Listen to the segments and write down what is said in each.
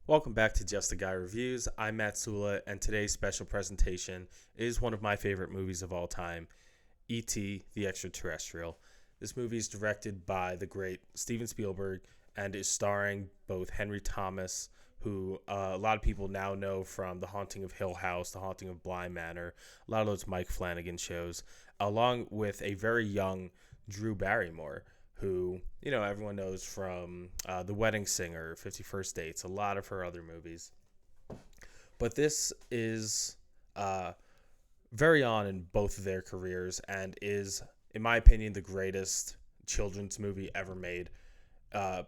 Welcome back to Just a Guy Reviews. I'm Matt Sula, and today's special presentation is one of my favorite movies of all time, E.T. the Extraterrestrial. This movie is directed by the great Steven Spielberg and is starring both Henry Thomas, who a lot of people now know from The Haunting of Hill House, The Haunting of Bly Manor, a lot of those Mike Flanagan shows, along with a very young Drew Barrymore, who, everyone knows from The Wedding Singer, 51st Dates, a lot of her other movies. But this is very on in both of their careers and is, in my opinion, the greatest children's movie ever made.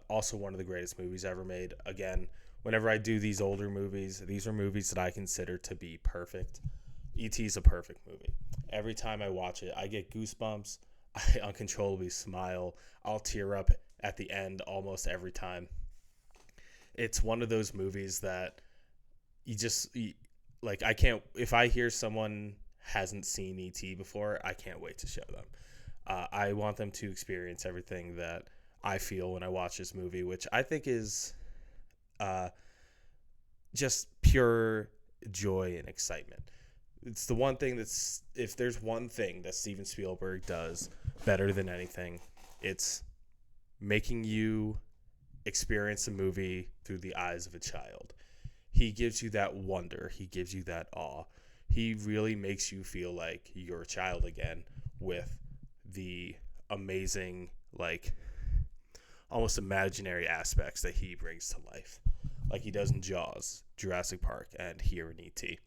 Also one of the greatest movies ever made. Again, whenever I do these older movies, these are movies that I consider to be perfect. E.T. is a perfect movie. Every time I watch it, I get goosebumps. I uncontrollably smile. I'll tear up at the end almost every time. It's one of those movies that I can't, if I hear someone hasn't seen E.T. before, I can't wait to show them. I want them to experience everything that I feel when I watch this movie, which I think is just pure joy and excitement. It's the one thing if there's one thing that Steven Spielberg does better than anything, it's making you experience a movie through the eyes of a child. He gives you that wonder. He gives you that awe. He really makes you feel like you're a child again with the amazing, almost imaginary aspects that he brings to life, like he does in Jaws, Jurassic Park, and here in E.T.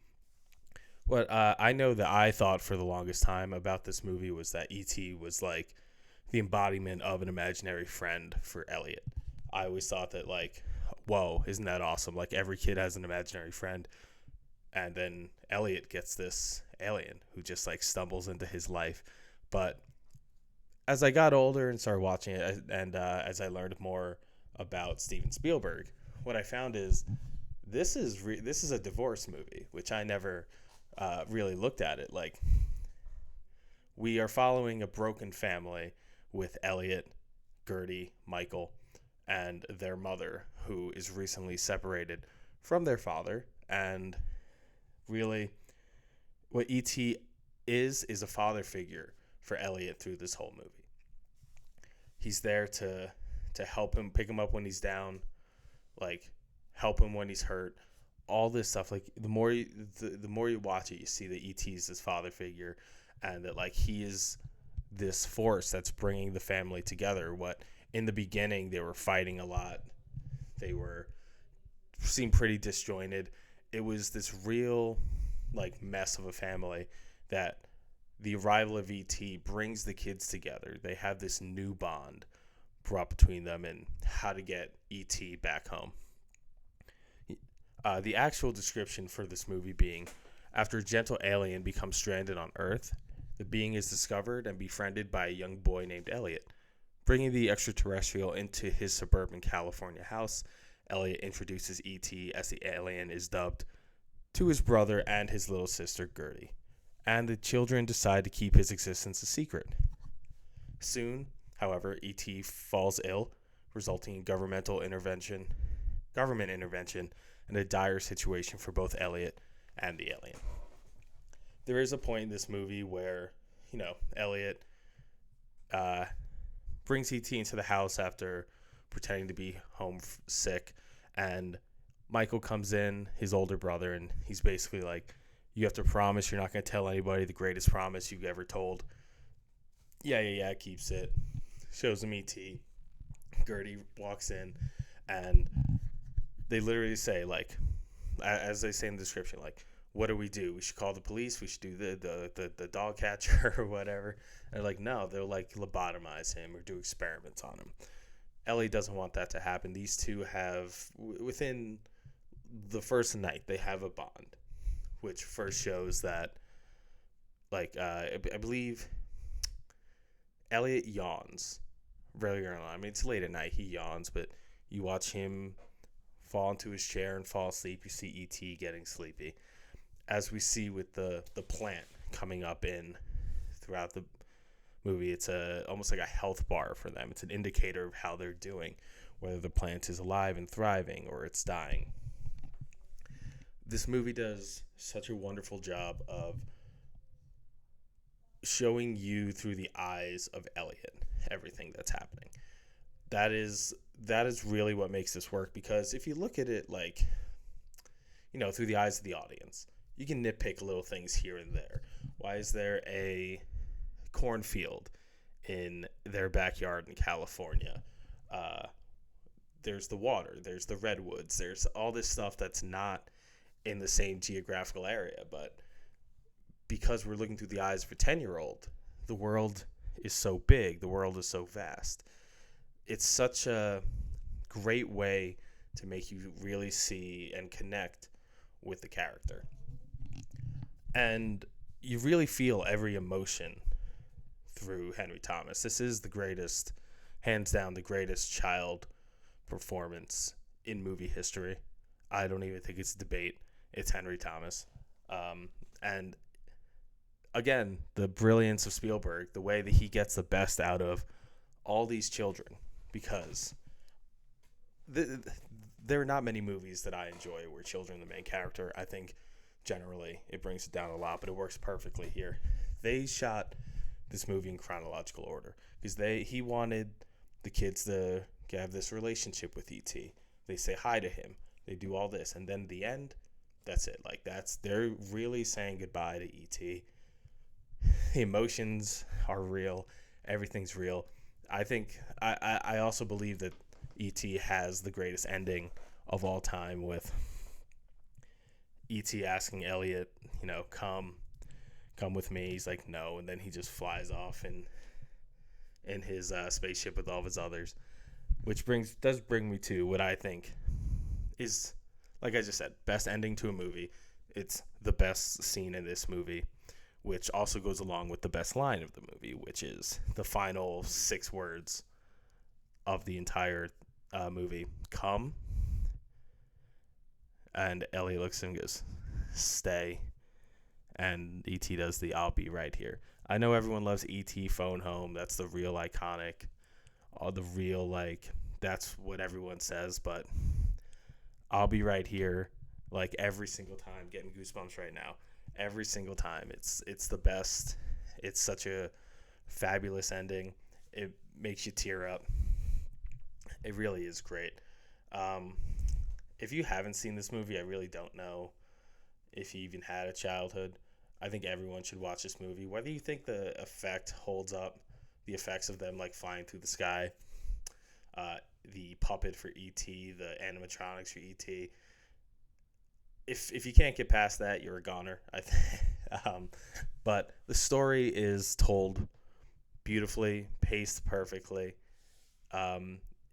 What I know that I thought for the longest time about this movie was that E.T. was like the embodiment of an imaginary friend for Elliot. I always thought that, whoa, isn't that awesome? Like, every kid has an imaginary friend. And then Elliot gets this alien who just, stumbles into his life. But as I got older and started watching it, and as I learned more about Steven Spielberg, what I found is this is a divorce movie, which I never really looked at it. We are following a broken family with Elliot, Gertie, Michael, and their mother, who is recently separated from their father. And really, what E.T. is a father figure for Elliot through this whole movie. He's there to help him, pick him up when he's down, help him when he's hurt, all this stuff. The more you watch it, you see that E.T. is this father figure, and that he is this force that's bringing the family together. What in the beginning they were fighting a lot, they seemed pretty disjointed. It was this real mess of a family that the arrival of E.T. brings the kids together. They have this new bond brought between them and how to get E.T. back home. The actual description for this movie being, after a gentle alien becomes stranded on Earth, the being is discovered and befriended by a young boy named Elliot. Bringing the extraterrestrial into his suburban California house, Elliot introduces E.T., as the alien is dubbed, to his brother and his little sister Gertie, and the children decide to keep his existence a secret. Soon, however, E.T. falls ill, resulting in government intervention, and a dire situation for both Elliot and the alien. There is a point in this movie where, Elliot brings E.T. into the house after pretending to be sick, and Michael comes in, his older brother, and he's basically like, you have to promise you're not going to tell anybody the greatest promise you've ever told. Yeah, keeps it. Shows him E.T. Gertie walks in, and they literally say, as they say in the description, what do? We should call the police. We should do the dog catcher or whatever. And they're like, no, they'll lobotomize him or do experiments on him. Ellie doesn't want that to happen. These two have, within the first night, they have a bond, which first shows that, I believe Elliot yawns very early on. I mean, it's late at night. He yawns, but you watch him fall into his chair and fall asleep. You see E.T. getting sleepy. As we see with the plant coming up in throughout the movie, it's almost like a health bar for them. It's an indicator of how they're doing, whether the plant is alive and thriving or it's dying. This movie does such a wonderful job of showing you through the eyes of Elliot everything that's happening. That is that is really what makes this work, because if you look at it like, through the eyes of the audience, you can nitpick little things here and there. Why is there a cornfield in their backyard in California? Uh, there's the water, there's the redwoods, there's all this stuff that's not in the same geographical area. But because we're looking through the eyes of a 10-year-old, the world is so big, the world is so vast. It's such a great way to make you really see and connect with the character. And you really feel every emotion through Henry Thomas. This is the greatest, hands down, the greatest child performance in movie history. I don't even think it's a debate. It's Henry Thomas. And again, the brilliance of Spielberg, the way that he gets the best out of all these children, because there are not many movies that I enjoy where children are the main character. I think generally it brings it down a lot, but it works perfectly here. They shot this movie in chronological order because he wanted the kids to have this relationship with E.T. They say hi to him. They do all this, and then at the end, that's it. Like they're really saying goodbye to E.T. The emotions are real. Everything's real. I think I also believe that E.T. has the greatest ending of all time, with E.T. asking Elliot, come with me. He's like, no, and then he just flies off in his spaceship with all of his others, which does bring me to what I think is, like I just said, best ending to a movie. It's the best scene in this movie, which also goes along with the best line of the movie, which is the final 6 words of the entire movie. Come. And Elliot looks at him and goes, stay. And E.T. does the I'll be right here. I know everyone loves E.T. Phone Home. That's the real iconic, the real, that's what everyone says. But I'll be right here, every single time, getting goosebumps right now. Every single time. It's the best. It's such a fabulous ending. It makes you tear up. It really is great. If you haven't seen this movie, I really don't know if you even had a childhood. I think everyone should watch this movie. Whether you think the effect holds up, the effects of them flying through the sky, the puppet for E.T., the animatronics for E.T. If you can't get past that, you're a goner. I think. But the story is told beautifully, paced perfectly.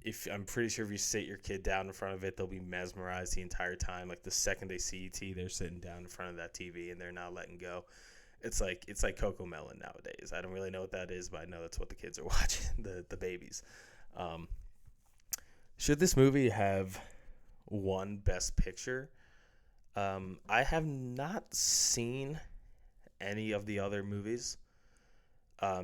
If I'm pretty sure if you sit your kid down in front of it, they'll be mesmerized the entire time. Like the second they see ET, they're sitting down in front of that TV and they're not letting go. It's like Coco Melon nowadays. I don't really know what that is, but I know that's what the kids are watching, the babies. Should this movie have won Best Picture? I have not seen any of the other movies.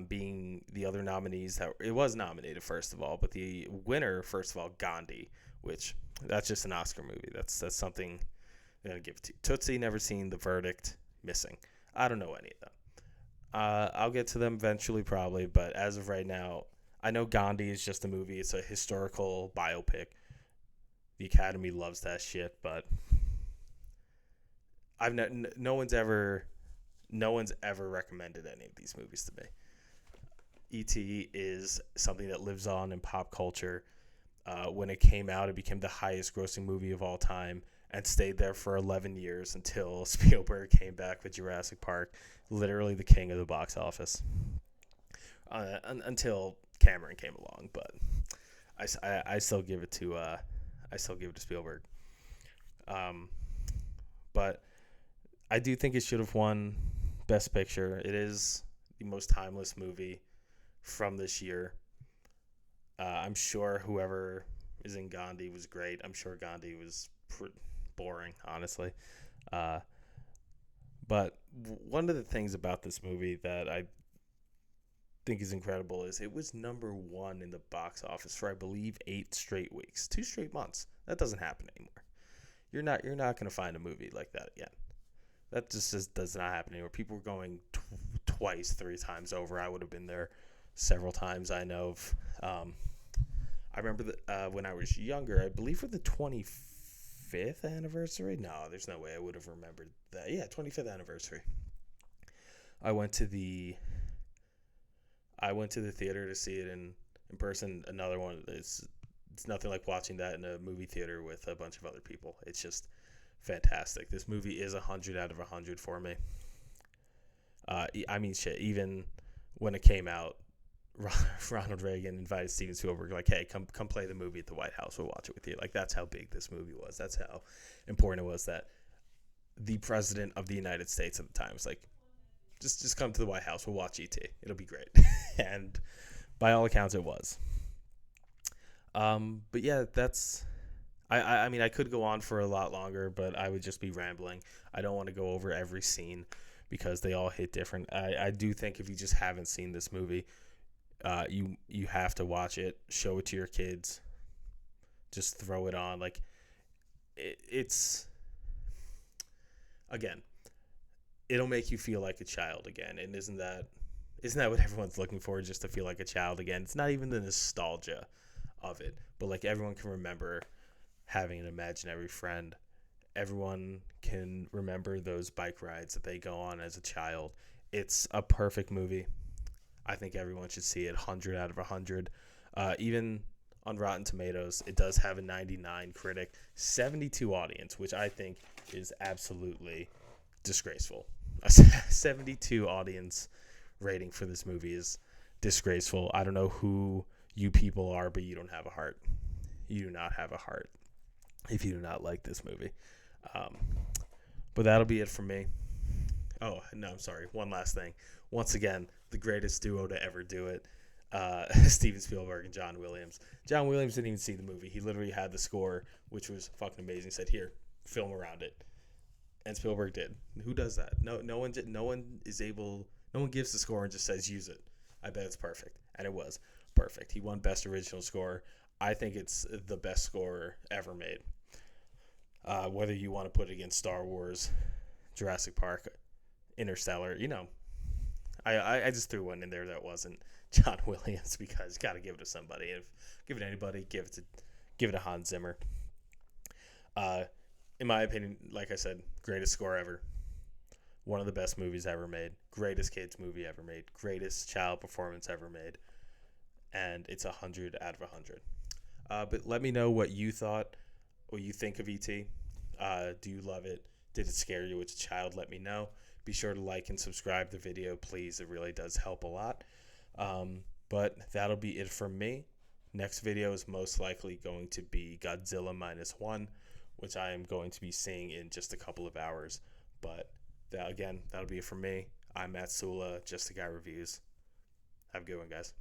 Being the other nominees that it was nominated, first of all, but the winner, first of all, Gandhi, which that's just an Oscar movie. That's something they're gonna give it to. Tootsie, never seen. The Verdict, missing. I don't know any of them. I'll get to them eventually, probably, but as of right now, I know Gandhi is just a movie. It's a historical biopic. The Academy loves that shit, but no one's ever recommended any of these movies to me. E.T. is something that lives on in pop culture. When it came out, it became the highest grossing movie of all time and stayed there for 11 years until Spielberg came back with Jurassic Park, literally the king of the box office. Until Cameron came along, but I still give it to Spielberg. But I do think it should have won Best Picture. It is the most timeless movie from this year. I'm sure whoever is in Gandhi was great. I'm sure Gandhi was boring, honestly. But one of the things about this movie that I think is incredible is it was number 1 in the box office for, I believe, 8 straight weeks, 2 straight months. That doesn't happen anymore. You're not gonna find a movie like that again. That just does not happen anymore. People were going twice, 3 times over. I would have been there several times. I know of. I remember that when I was younger, I believe for the 25th anniversary. No, there's no way I would have remembered that. Yeah, 25th anniversary. I went to the theater to see it in person. Another one. It's nothing like watching that in a movie theater with a bunch of other people. It's just fantastic. This movie is 100 out of 100 for me. I mean, shit. Even when it came out, Ronald Reagan invited Steven Spielberg, like, "Hey, come play the movie at the White House. We'll watch it with you." Like, that's how big this movie was. That's how important it was that the president of the United States at the time was like, just come to the White House. We'll watch ET. It'll be great. And by all accounts, it was. But yeah, that's. I mean, I could go on for a lot longer, but I would just be rambling. I don't want to go over every scene because they all hit different. I do think if you just haven't seen this movie, you have to watch it. Show it to your kids. Just throw it on. Like, it's again, it'll make you feel like a child again. And isn't that what everyone's looking for? Just to feel like a child again. It's not even the nostalgia of it, but like everyone can remember having an imaginary friend. Everyone can remember those bike rides that they go on as a child. It's a perfect movie. I think everyone should see it. 100 out of 100. Even on Rotten Tomatoes, it does have a 99 critic, 72 audience, which I think is absolutely disgraceful. A 72 audience rating for this movie is disgraceful. I don't know who you people are, but you don't have a heart. You do not have a heart if you do not like this movie. But that'll be it for me. Oh, no, I'm sorry. One last thing. Once again, the greatest duo to ever do it. Steven Spielberg and John Williams. John Williams didn't even see the movie. He literally had the score, which was fucking amazing. He said, "Here, film around it." And Spielberg did. Who does that? No one gives the score and just says use it. I bet it's perfect. And it was perfect. He won Best Original Score. I think it's the best score ever made. Whether you want to put it against Star Wars, Jurassic Park, Interstellar, I just threw one in there that wasn't John Williams because you got to give it to somebody. If give it to anybody, give it to Hans Zimmer. In my opinion, like I said, greatest score ever. One of the best movies ever made. Greatest kids movie ever made. Greatest child performance ever made. And it's 100 out of 100. But let me know what you thought, what you think of E.T. Do you love it? Did it scare you as a child? Let me know. Be sure to like and subscribe the video, please. It really does help a lot. But that'll be it from me. Next video is most likely going to be Godzilla -1, which I am going to be seeing in just a couple of hours. But that'll be it from me. I'm Matt Sula, Just a Guy Reviews. Have a good one, guys.